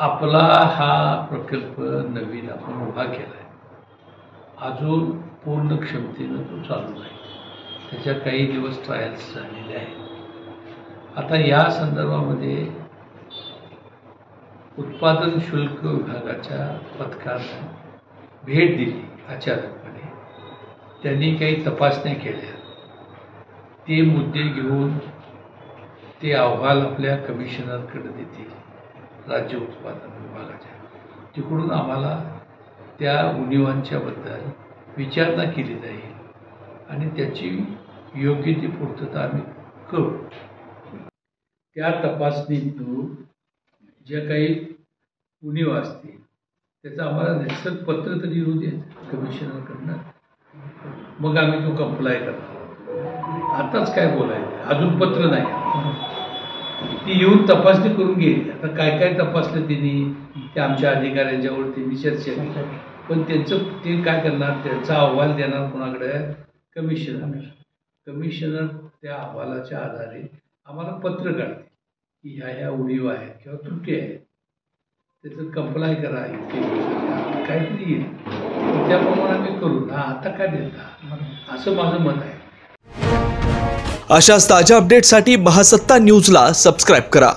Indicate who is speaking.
Speaker 1: आपला हा प्रकल्प नवीन आपण उभा केला आहे. अजून पूर्ण क्षमतेनं तो चालू आहे. त्याच्या काही दिवस ट्रायल्स झालेले आहेत. आता या संदर्भामध्ये उत्पादन शुल्क विभागाच्या पथकानं भेट दिली अचानकपणे. त्यांनी काही तपासण्या केल्या. ते मुद्दे घेऊन ते अहवाल आपल्या कमिशनरकडे देतील, राज्य उत्पादन विभागाच्या. तिकडून आम्हाला त्या उणिवांच्याबद्दल विचारणा केली जाईल आणि त्याची योग्य ती पूर्तता आम्ही करू. त्या तपासणीतून ज्या काही उणीव असतील त्याचं आम्हाला निश्चित पत्र तरी येऊ दे कमिशनरकडनं, मग आम्ही तो कंप्लाय करतो. आताच काय बोलायचं, अजून पत्र नाही. ती येऊन तपासणी करून गेली. आता काय काय तपासलं त्यांनी ते आमच्या अधिकाऱ्यांच्यावर त्यांनी चर्चा केली. पण त्यांचं ते काय करणार, त्यांचा अहवाल देणार कोणाकडे, कमिशनर त्या अहवालाच्या आधारे आम्हाला पत्र काढते की ह्या उणीव आहेत किंवा त्रुटी आहेत, त्याचं कंप्लाय करा, काहीतरी येईल त्याप्रमाणे आम्ही करू ना. आता काय देता, असं माझं मत आहे.
Speaker 2: अशाच ताज्या अपडेटसाठी महासत्ता न्यूजला सबस्क्राईब करा.